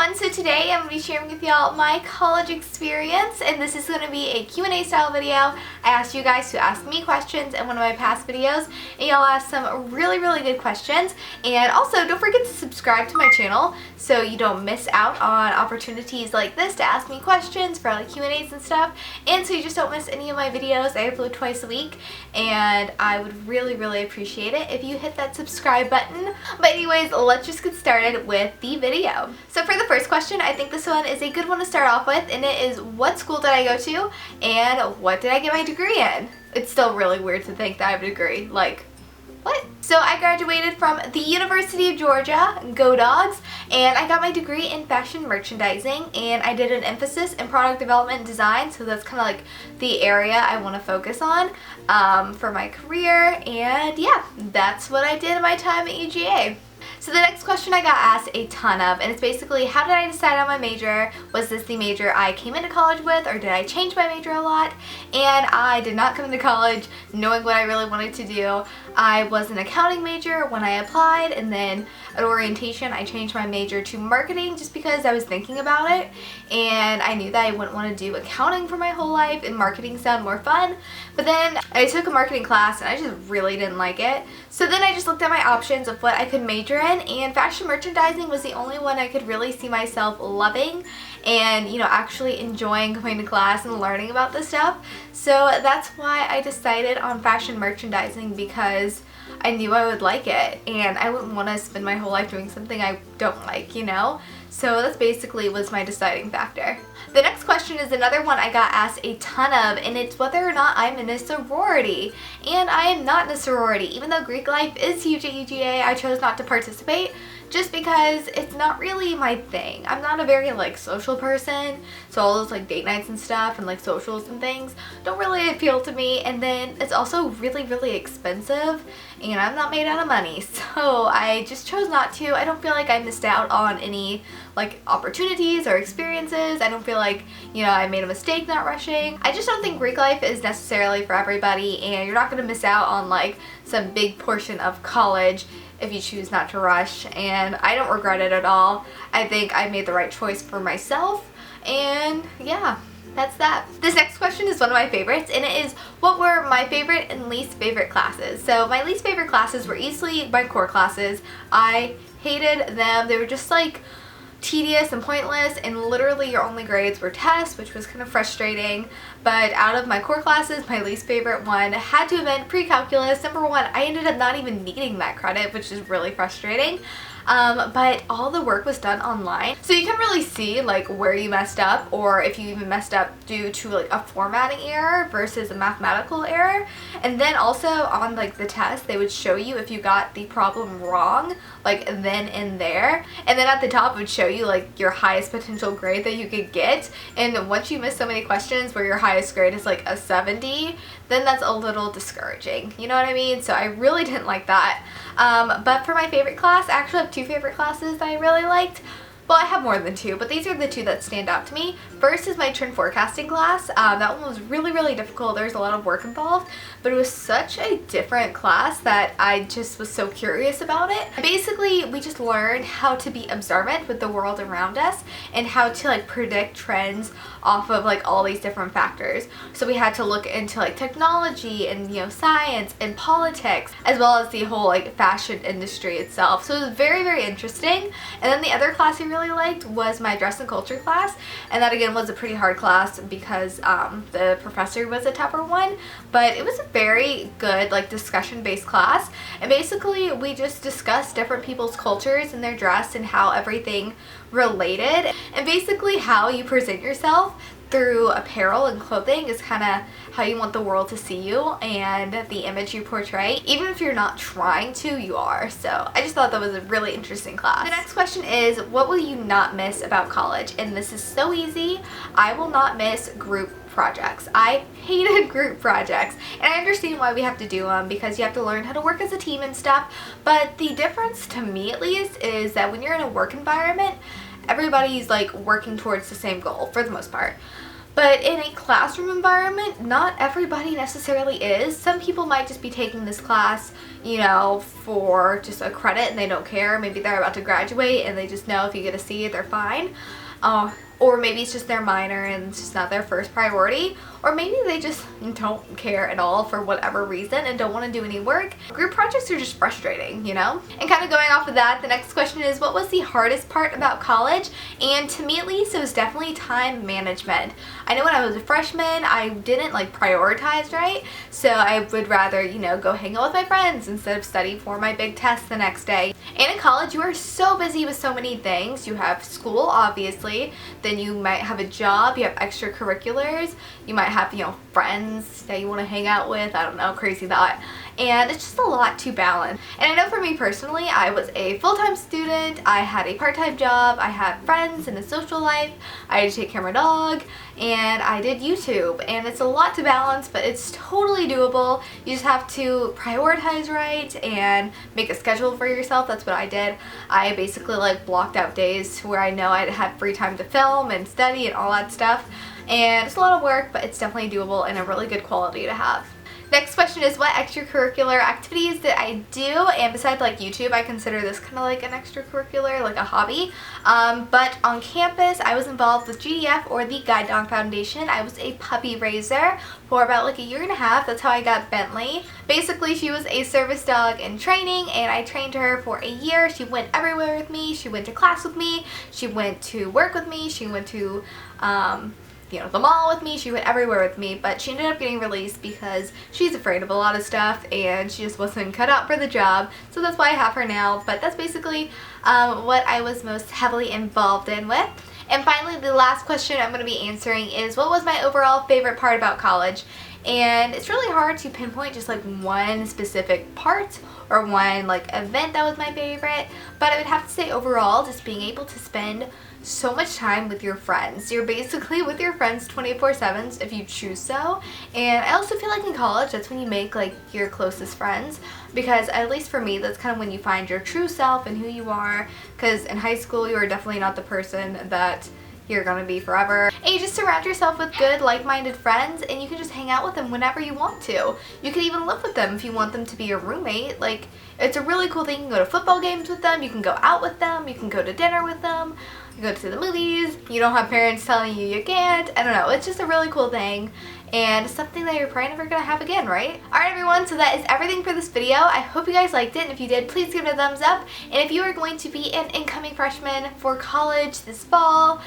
everyone, so today I'm going to be sharing with y'all my college experience, and this is going to be a Q&A style video. I asked you guys to ask me questions in one of my past videos, and y'all asked some really good questions. And also, don't forget to subscribe to my channel so you don't miss out on opportunities like this to ask me questions for like Q&As and stuff, and so you just don't miss any of my videos. I upload twice a week, and I would really appreciate it if you hit that subscribe button. But anyways, let's just get started with the video. So for the first question, I think this one is a good one to start off with, and it is, what school did I go to and what did I get my degree in? It's still really weird to think that I have a degree. Like, what? So I graduated from the University of Georgia, go Dogs, and I got my degree in fashion merchandising, and I did an emphasis in product development and design, so that's kind of like the area I want to focus on for my career. And yeah, that's what I did in my time at UGA. So the next question I got asked a ton of, and it's basically, how did I decide on my major? Was this the major I came into college with, or did I change my major a lot? And I did not come into college knowing what I really wanted to do. I was an accounting major when I applied, and then at orientation I changed my major to marketing just because I was thinking about it, and I knew that I wouldn't want to do accounting for my whole life, and marketing sounded more fun. But then I took a marketing class and I just really didn't like it. So then I just looked at my options of what I could major in, and fashion merchandising was the only one I could really see myself loving and, you know, actually enjoying going to class and learning about this stuff. So that's why I decided on fashion merchandising, because I knew I would like it, and I wouldn't want to spend my whole life doing something I don't like, you know? So that's basically was my deciding factor. The next question is another one I got asked a ton of, and it's whether or not I'm in a sorority. And I am not in a sorority. Even though Greek life is huge at UGA, I chose not to participate just because it's not really my thing. I'm not a very like social person, so all those like date nights and stuff and like socials and things don't really appeal to me. And then it's also really expensive, and I'm not made out of money, so I just chose not to. I don't feel like I missed out on any like opportunities or experiences. I don't feel like, you know, I made a mistake not rushing. I just don't think Greek life is necessarily for everybody, and you're not going to miss out on like some big portion of college if you choose not to rush, and I don't regret it at all. I think I made the right choice for myself, and yeah, that's that. This next question is one of my favorites, and it is, what were my favorite and least favorite classes? So my least favorite classes were easily my core classes. I hated them. They were just like tedious and pointless, and literally your only grades were tests, which was kind of frustrating. But out of my core classes, my least favorite one had to have been pre-calculus. Number one, I ended up not even needing that credit, which is really frustrating. But all the work was done online, so you can really see like where you messed up, or if you even messed up due to like a formatting error versus a mathematical error. And then also on like the test, they would show you if you got the problem wrong, like then and there, and then at the top it would show you like your highest potential grade that you could get. And once you miss so many questions where your highest grade is like a 70, then that's a little discouraging, you know what I mean? So I really didn't like that. But for my favorite class, I actually have two favorite classes that I really liked. Well, I have more than two, but these are the two that stand out to me. First is my trend forecasting class. That one was really difficult. There's a lot of work involved, but it was such a different class that I just was so curious about it. Basically, we just learned how to be observant with the world around us and how to like predict trends off of like all these different factors. So we had to look into like technology and, you know, science and politics, as well as the whole like fashion industry itself. So it was very interesting. And then the other class I really liked was my dress and culture class, and that again was a pretty hard class because the professor was a tougher one, but it was a very good like discussion based class. And basically we just discussed different people's cultures and their dress and how everything related, and basically how you present yourself through apparel and clothing is kind of how you want the world to see you and the image you portray. Even if you're not trying to, you are. So I just thought that was a really interesting class. The next question is, what will you not miss about college? And this is so easy. I will not miss group projects. I hated group projects, and I understand why we have to do them because you have to learn how to work as a team and stuff, but the difference to me at least is that when you're in a work environment, everybody's like working towards the same goal for the most part. But in a classroom environment, not everybody necessarily is. Some people might just be taking this class, you know, for just a credit and they don't care. Maybe they're about to graduate and they just know if you get a C, they're fine. Or maybe it's just their minor and it's just not their first priority. Or maybe they just don't care at all for whatever reason and don't want to do any work. Group projects are just frustrating, you know? And kind of going off of that, the next question is, what was the hardest part about college? And to me at least, it was definitely time management. I know when I was a freshman, I didn't like prioritize right. So I would rather, you know, go hang out with my friends instead of study for my big test the next day. And in college, you are so busy with so many things. You have school, obviously. Then you might have a job. You have extracurriculars. You might have, you know, friends that you want to hang out with. I don't know, crazy thought. And it's just a lot to balance. And I know for me personally, I was a full-time student, I had a part-time job, I had friends and a social life, I had to take care of my dog, and I did YouTube. And it's a lot to balance, but it's totally doable. You just have to prioritize right and make a schedule for yourself. That's what I did. I basically like blocked out days where I know I'd had free time to film and study and all that stuff. And it's a lot of work, but it's definitely doable and a really good quality to have. Next question is, what extracurricular activities did I do? And besides like YouTube, I consider this kind of like an extracurricular, like a hobby. But on campus, I was involved with GDF, or the Guide Dog Foundation. I was a puppy raiser for about like a year and a half. That's how I got Bentley. Basically, she was a service dog in training, and I trained her for a year. She went everywhere with me. She went to class with me. She went to work with me. She went to you know, the mall with me. She went everywhere with me, but she ended up getting released because she's afraid of a lot of stuff and she just wasn't cut out for the job. So that's why I have her now. But that's basically what I was most heavily involved in with. And finally, the last question I'm going to be answering is, what was my overall favorite part about college? And it's really hard to pinpoint just like one specific part or one like event that was my favorite, but I would have to say overall, just being able to spend so much time with your friends. You're basically with your friends 24/7 if you choose so. And I also feel like in college, that's when you make like your closest friends, because at least for me, that's kind of when you find your true self and who you are, because in high school you are definitely not the person that you're gonna be forever. And you just surround yourself with good, like-minded friends, and you can just hang out with them whenever you want to. You can even live with them if you want them to be your roommate. Like, it's a really cool thing. You can go to football games with them, you can go out with them, you can go to dinner with them, you go to the movies, you don't have parents telling you you can't. I don't know, it's just a really cool thing, and something that you're probably never gonna have again, right? Alright everyone, so that is everything for this video. I hope you guys liked it, and if you did, please give it a thumbs up. And if you are going to be an incoming freshman for college this fall,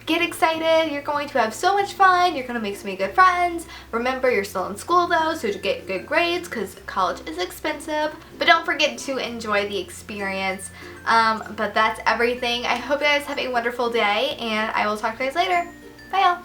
get excited. You're going to have so much fun. You're going to make so many good friends. Remember, you're still in school though, so to get good grades, because college is expensive. But don't forget to enjoy the experience. But that's everything. I hope you guys have a wonderful day, and I will talk to you guys later. Bye y'all.